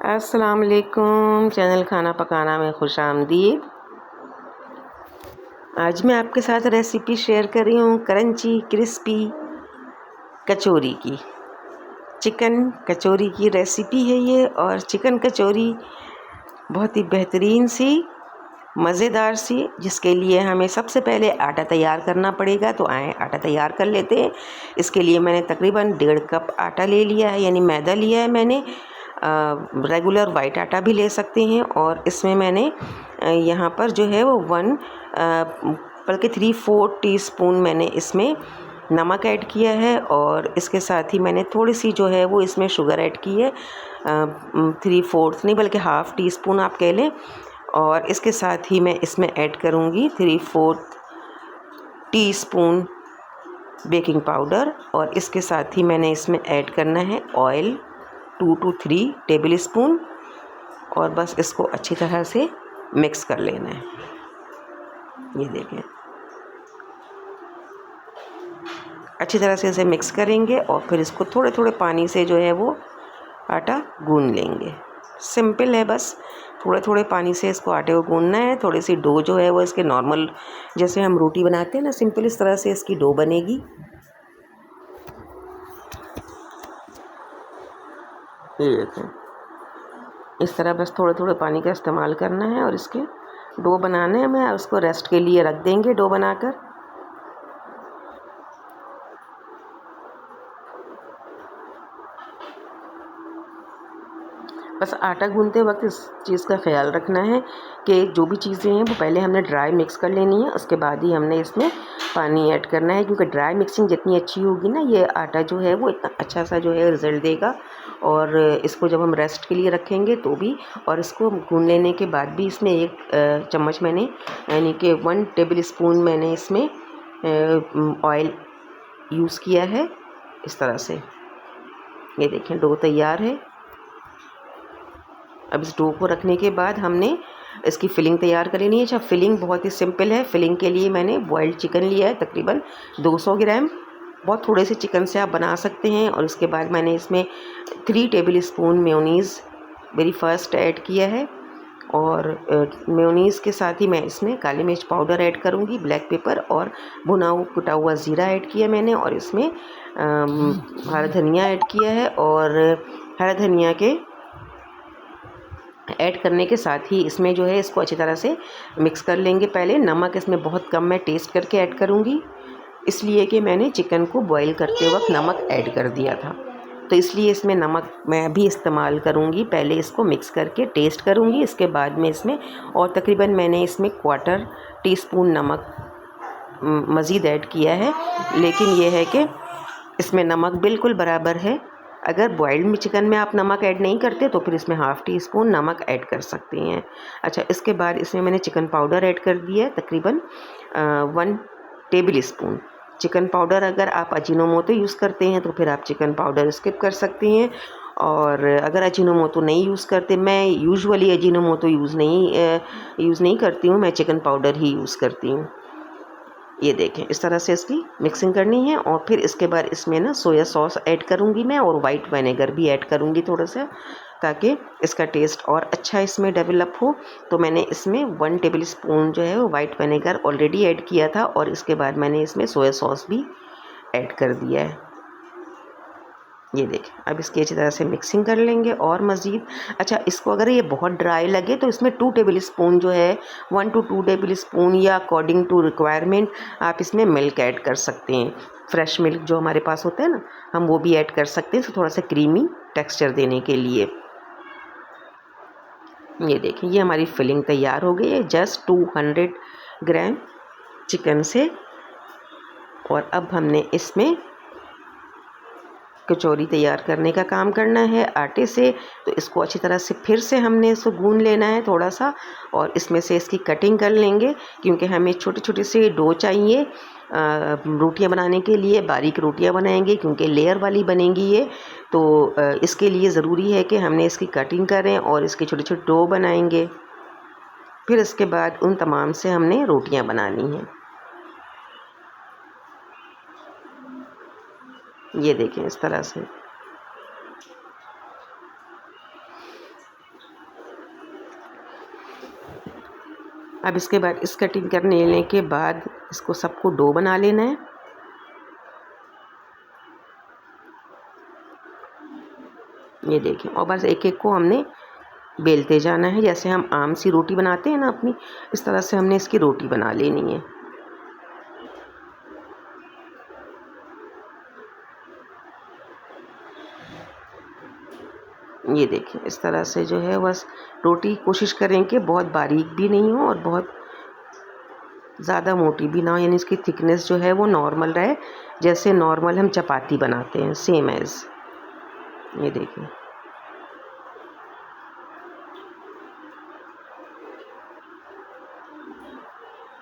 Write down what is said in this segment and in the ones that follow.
अस्सलाम वालेकुम। चैनल खाना पकाना में खुश आमदीद। आज मैं आपके साथ रेसिपी शेयर कर रही हूँ क्रंची क्रिस्पी कचौरी की। चिकन कचौरी की रेसिपी है ये। और चिकन कचौरी बहुत ही बेहतरीन सी मज़ेदार सी, जिसके लिए हमें सबसे पहले आटा तैयार करना पड़ेगा। तो आए आटा तैयार कर लेते हैं। इसके लिए मैंने तकरीबन 1.5 कप आटा ले लिया है, यानी मैदा लिया है मैंने। रेगुलर वाइट आटा भी ले सकते हैं। और इसमें मैंने यहाँ पर जो है वो 1 बल्कि 3/4 टीस्पून मैंने इसमें नमक ऐड किया है। और इसके साथ ही मैंने थोड़ी सी जो है वो इसमें शुगर ऐड की है। 3/4 नहीं बल्कि हाफ़ टी स्पून आप कह लें। और इसके साथ ही मैं इसमें ऐड करूँगी 3/4 टीस्पून बेकिंग पाउडर। और इसके साथ ही मैंने इसमें ऐड करना है ऑयल 2 to 3 टेबल स्पून। और बस इसको अच्छी तरह से मिक्स कर लेना है। ये देखें, अच्छी तरह से इसे मिक्स करेंगे और फिर इसको थोड़े थोड़े पानी से जो है वो आटा गूंद लेंगे। सिंपल है, बस थोड़े थोड़े पानी से इसको आटे को गूंदना है। थोड़ी सी डो जो है वो इसके नॉर्मल, जैसे हम रोटी बनाते हैं ना, सिंपल इस तरह से इसकी डो बनेगी। ये देखें, इस तरह बस थोड़े थोड़े पानी का इस्तेमाल करना है और इसके डो बनाने हैं। हमें उसको रेस्ट के लिए रख देंगे डो बनाकर। बस आटा गूंदते वक्त इस चीज़ का ख्याल रखना है कि जो भी चीज़ें हैं वो पहले हमने ड्राई मिक्स कर लेनी है, उसके बाद ही हमने इसमें पानी ऐड करना है। क्योंकि ड्राई मिक्सिंग जितनी अच्छी होगी ना, ये आटा जो है वो इतना अच्छा सा जो है रिज़ल्ट देगा। और इसको जब हम रेस्ट के लिए रखेंगे तो भी, और इसको गूंद लेने के बाद भी इसमें 1 चम्मच मैंने, यानी कि 1 टेबल स्पून मैंने इसमें ऑयल यूज़ किया है। इस तरह से ये देखें, डो तैयार है। अब इस डो को रखने के बाद हमने इसकी फिलिंग तैयार कर लेनी है। अच्छा, फिलिंग बहुत ही सिंपल है। फिलिंग के लिए मैंने बॉइल्ड चिकन लिया है तकरीबन 200 ग्राम। बहुत थोड़े से चिकन से आप बना सकते हैं। और उसके बाद मैंने इसमें 3 टेबल स्पून मेयोनीज़ मेरी फर्स्ट ऐड किया है। और मेयोनीज़ के साथ ही मैं इसमें काली मिर्च पाउडर ऐड करूँगी, ब्लैक पेपर और भुना हुआ कुटा हुआ ज़ीरा ऐड किया मैंने। और इसमें हरा धनिया ऐड किया है। और हरा धनिया के ऐड करने के साथ ही इसमें जो है इसको अच्छी तरह से मिक्स कर लेंगे। पहले नमक इसमें बहुत कम मैं टेस्ट करके ऐड करूँगी, इसलिए कि मैंने चिकन को बॉईल करते वक्त नमक ऐड कर दिया था। तो इसलिए इसमें नमक मैं भी इस्तेमाल करूँगी। पहले इसको मिक्स करके टेस्ट करूँगी, इसके बाद में इसमें, और तकरीबन मैंने इसमें 1/4 टीस्पून नमक मज़ीद ऐड किया है। लेकिन यह है कि इसमें नमक बिल्कुल बराबर है। अगर बॉइल्ड में चिकन में आप नमक ऐड नहीं करते तो फिर इसमें हाफ़ टी स्पून नमक ऐड कर सकते हैं। अच्छा, इसके बाद इसमें मैंने चिकन पाउडर ऐड कर दिया है तकरीबन 1 टेबल स्पून। चिकन पाउडर अगर आप अजीनोमोटो यूज़ करते हैं तो फिर आप चिकन पाउडर स्किप कर सकते हैं। और अगर अजीनोमोटो नहीं यूज़ करते, मैं यूजुअली अजीनोमोटो यूज़ नहीं करती हूँ, मैं चिकन पाउडर ही यूज़ करती हूँ। ये देखें, इस तरह से इसकी मिक्सिंग करनी है। और फिर इसके बाद इसमें ना सोया सॉस ऐड करूँगी मैं, और वाइट विनेगर भी ऐड करूँगी थोड़ा सा, ताकि इसका टेस्ट और अच्छा इसमें डेवलप हो। तो मैंने इसमें 1 टेबल स्पून जो है वो वाइट विनेगर ऑलरेडी ऐड किया था। और इसके बाद मैंने इसमें सोया सॉस भी ऐड कर दिया है। ये देखें, अब इसकी अच्छी तरह से मिक्सिंग कर लेंगे और मज़ीद। अच्छा, इसको अगर ये बहुत ड्राई लगे तो इसमें 2 टेबल स्पून जो है, 1 to 2 टेबल स्पून या अकॉर्डिंग टू रिक्वायरमेंट आप इसमें मिल्क ऐड कर सकते हैं। फ्रेश मिल्क जो हमारे पास होता है ना, हम वो भी ऐड कर सकते हैं, तो थोड़ा सा क्रीमी टेक्सचर देने के लिए। ये देखें, ये हमारी फिलिंग तैयार हो गई है जस्ट 200 ग्राम चिकन से। और अब हमने इसमें कचौरी तैयार करने का काम करना है आटे से। तो इसको अच्छी तरह से फिर से हमने इसको गूंद लेना है थोड़ा सा, और इसमें से इसकी कटिंग कर लेंगे। क्योंकि हमें छोटे छोटे से डो चाहिए रोटियां बनाने के लिए। बारीक रोटियां बनाएंगे क्योंकि लेयर वाली बनेंगी ये। तो इसके लिए ज़रूरी है कि हमने इसकी कटिंग करें और इसके छोटे छोटे डो बनाएंगे। फिर इसके बाद उन तमाम से हमने रोटियां बनानी हैं। ये देखें, इस तरह से। अब इसके बाद इस कटिंग करने लेने के बाद इसको सबको डो बना लेना है। ये देखिए, और बस एक एक को हमने बेलते जाना है, जैसे हम आम सी रोटी बनाते हैं ना अपनी, इस तरह से हमने इसकी रोटी बना लेनी है। ये देखिए, इस तरह से जो है बस रोटी कोशिश करें कि बहुत बारीक भी नहीं हो और बहुत ज़्यादा मोटी भी ना हो, यानी इसकी थिकनेस जो है वो नॉर्मल रहे, जैसे नॉर्मल हम चपाती बनाते हैं, सेम एज़। ये देखिए,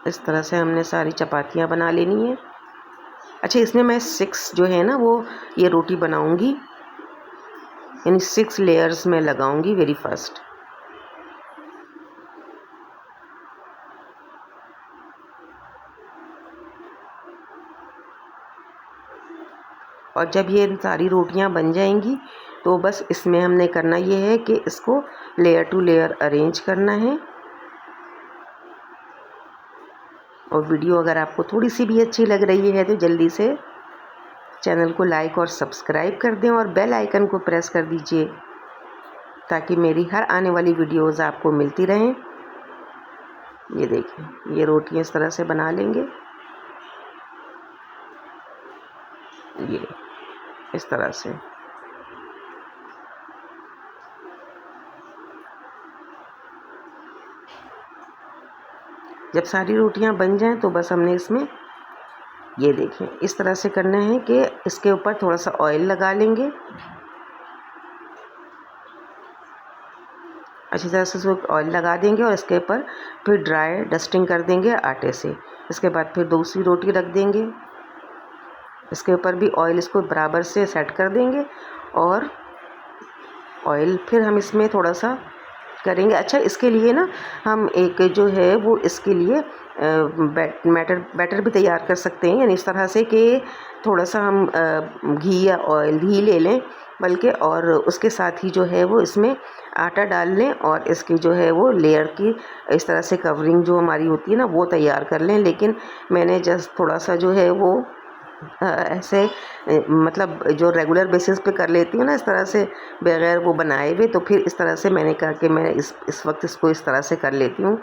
इस तरह से हमने सारी चपातियाँ बना लेनी है। अच्छा, इसमें मैं 6 जो है ना वो ये रोटी बनाऊंगी, यानी 6 लेयर्स में लगाऊंगी वेरी फर्स्ट। और जब ये सारी रोटियां बन जाएंगी तो बस इसमें हमने करना ये है कि इसको लेयर टू लेयर अरेंज करना है। और वीडियो अगर आपको थोड़ी सी भी अच्छी लग रही है तो जल्दी से चैनल को लाइक और सब्सक्राइब कर दें और बेल आइकन को प्रेस कर दीजिए ताकि मेरी हर आने वाली वीडियोस आपको मिलती रहें। ये देखिए, ये रोटियां इस तरह से बना लेंगे, ये इस तरह से। जब सारी रोटियां बन जाएं तो बस हमने इसमें ये देखें इस तरह से करना है कि इसके ऊपर थोड़ा सा ऑयल लगा लेंगे, अच्छी तरह से इसको ऑयल लगा देंगे और इसके ऊपर फिर ड्राई डस्टिंग कर देंगे आटे से। इसके बाद फिर दूसरी रोटी रख देंगे, इसके ऊपर भी ऑयल इसको बराबर से सेट कर देंगे और ऑयल फिर हम इसमें थोड़ा सा करेंगे। अच्छा, इसके लिए ना हम एक जो है वो इसके लिए बैटर भी तैयार कर सकते हैं, यानी इस तरह से कि थोड़ा सा हम घी या ऑयल घी ले लें बल्कि, और उसके साथ ही जो है वो इसमें आटा डाल लें और इसकी जो है वो लेयर की इस तरह से कवरिंग जो हमारी होती है ना वो तैयार कर लें। लेकिन मैंने जस्ट थोड़ा सा जो है वो ऐसे मतलब जो रेगुलर बेसिस पे कर लेती हूँ ना इस तरह से बगैर वो बनाए हुए, तो फिर इस तरह से मैंने कहा कि मैं इस वक्त इसको इस तरह से कर लेती हूँ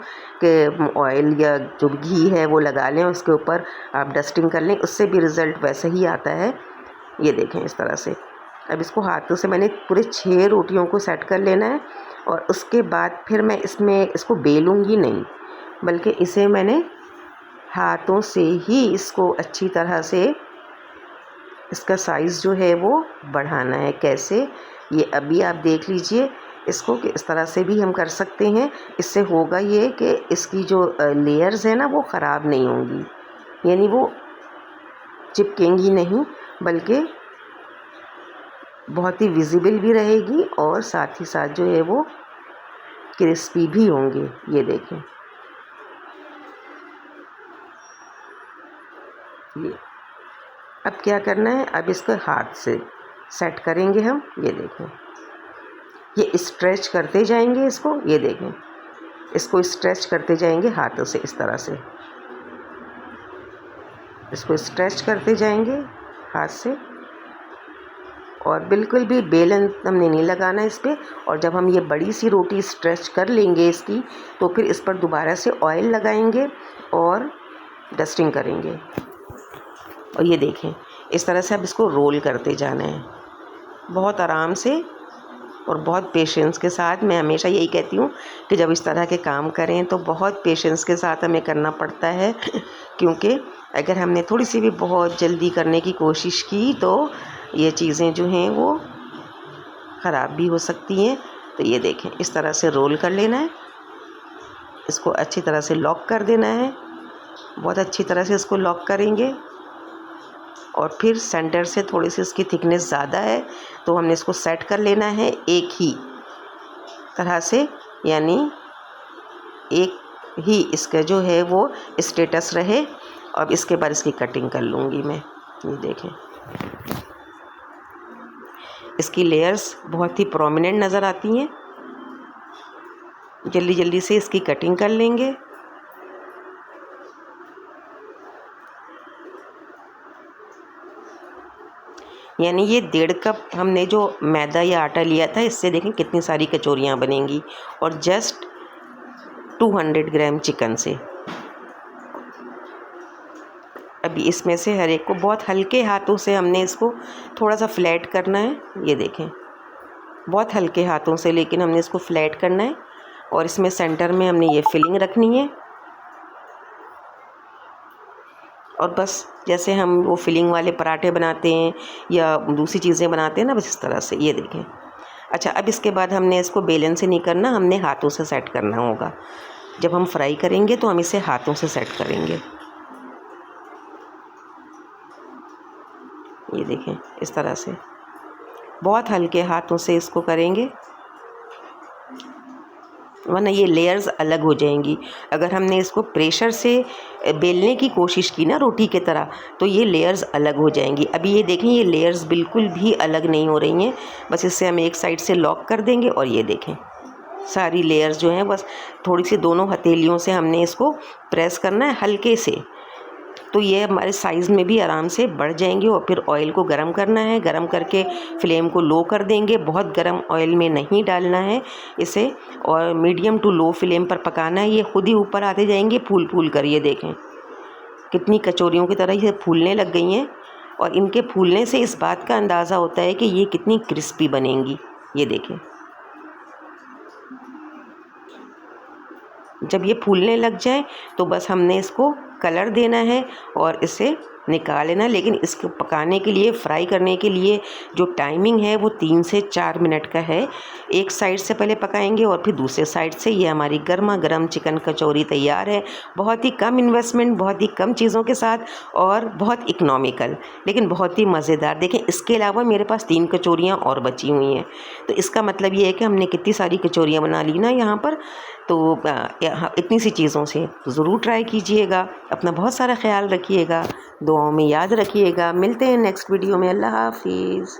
कि ऑयल या जो घी है वो लगा लें, उसके ऊपर आप डस्टिंग कर लें, उससे भी रिज़ल्ट वैसे ही आता है। ये देखें इस तरह से। अब इसको हाथों से मैंने पूरे 6 रोटियों को सेट कर लेना है और उसके बाद फिर मैं इसमें इसको बेलूँगी नहीं, बल्कि इसे मैंने हाथों से ही इसको अच्छी तरह से इसका साइज़ जो है वो बढ़ाना है। कैसे, ये अभी आप देख लीजिए इसको कि इस तरह से भी हम कर सकते हैं। इससे होगा ये कि इसकी जो लेयर्स है ना वो ख़राब नहीं होंगी, यानी वो चिपकेंगी नहीं बल्कि बहुत ही विजिबल भी रहेगी और साथ ही साथ जो है वो क्रिस्पी भी होंगे। ये देखें, ये अब क्या करना है, अब इसको हाथ से सेट करेंगे हम। ये देखें, ये स्ट्रेच करते जाएंगे इसको, ये देखें इसको स्ट्रेच करते जाएंगे हाथों से, इस तरह से इसको स्ट्रेच करते जाएंगे हाथ से और बिल्कुल भी बेलन हमने नहीं लगाना इस पर। और जब हम ये बड़ी सी रोटी स्ट्रेच कर लेंगे इसकी तो फिर इस पर दोबारा से ऑयल लगाएंगे और डस्टिंग करेंगे। और ये देखें इस तरह से अब इसको रोल करते जाना है बहुत आराम से और बहुत पेशेंस के साथ। मैं हमेशा यही कहती हूँ कि जब इस तरह के काम करें तो बहुत पेशेंस के साथ हमें करना पड़ता है क्योंकि अगर हमने थोड़ी सी भी बहुत जल्दी करने की कोशिश की तो ये चीज़ें जो हैं वो ख़राब भी हो सकती हैं। तो ये देखें इस तरह से रोल कर लेना है, इसको अच्छी तरह से लॉक कर देना है, बहुत अच्छी तरह से इसको लॉक करेंगे। और फिर सेंटर से थोड़ी सी इसकी थिकनेस ज़्यादा है तो हमने इसको सेट कर लेना है एक ही तरह से, यानी एक ही इसका जो है वो स्टेटस रहे। अब इसके बाद इसकी कटिंग कर लूँगी मैं। ये देखें इसकी लेयर्स बहुत ही प्रोमिनेंट नज़र आती हैं। जल्दी जल्दी से इसकी कटिंग कर लेंगे। यानी ये 1.5 कप हमने जो मैदा या आटा लिया था, इससे देखें कितनी सारी कचौरियाँ बनेंगी, और जस्ट 200 ग्राम चिकन से। अभी इसमें से हर एक को बहुत हल्के हाथों से हमने इसको थोड़ा सा फ्लैट करना है। ये देखें, बहुत हल्के हाथों से, लेकिन हमने इसको फ्लैट करना है। और इसमें सेंटर में हमने ये फिलिंग रखनी है, और बस जैसे हम वो फिलिंग वाले पराठे बनाते हैं या दूसरी चीज़ें बनाते हैं ना, बस इस तरह से। ये देखें। अच्छा, अब इसके बाद हमने इसको बेलन से नहीं करना, हमने हाथों से सेट करना होगा। जब हम फ्राई करेंगे तो हम इसे हाथों से सेट करेंगे। ये देखें, इस तरह से बहुत हल्के हाथों से इसको करेंगे, वरना ये लेयर्स अलग हो जाएंगी। अगर हमने इसको प्रेशर से बेलने की कोशिश की ना रोटी के तरह, तो ये लेयर्स अलग हो जाएंगी। अभी ये देखें, ये लेयर्स बिल्कुल भी अलग नहीं हो रही हैं। बस इससे हम एक साइड से लॉक कर देंगे, और ये देखें सारी लेयर्स जो हैं, बस थोड़ी सी दोनों हथेलियों से हमने इसको प्रेस करना है हल्के से, तो ये हमारे साइज़ में भी आराम से बढ़ जाएंगे। और फिर ऑयल को गरम करना है, गरम करके फ्लेम को लो कर देंगे। बहुत गरम ऑयल में नहीं डालना है इसे, और मीडियम टू लो फ्लेम पर पकाना है। ये खुद ही ऊपर आते जाएंगे फूल फूल कर। ये देखें कितनी कचौरियों की तरह ये फूलने लग गई हैं, और इनके फूलने से इस बात का अंदाज़ा होता है कि ये कितनी क्रिस्पी बनेंगी। ये देखें, जब ये फूलने लग जाए तो बस हमने इसको कलर देना है और इसे निकाल लेना। लेकिन इसको पकाने के लिए, फ्राई करने के लिए जो टाइमिंग है वो 3 से 4 मिनट का है। एक साइड से पहले पकाएंगे और फिर दूसरे साइड से। ये हमारी गर्मा गर्म चिकन कचौरी तैयार है। बहुत ही कम इन्वेस्टमेंट, बहुत ही कम चीज़ों के साथ, और बहुत इकोनॉमिकल, लेकिन बहुत ही मज़ेदार। देखें, इसके अलावा मेरे पास 3 कचौरियाँ और बची हुई हैं। तो इसका मतलब ये है कि हमने कितनी सारी कचौरियाँ बना ली ना यहाँ पर। तो इतनी सी चीज़ों से ज़रूर ट्राई कीजिएगा। अपना बहुत सारा ख्याल रखिएगा, दुआओं में याद रखिएगा। मिलते हैं नेक्स्ट वीडियो में। अल्लाह हाफिज़।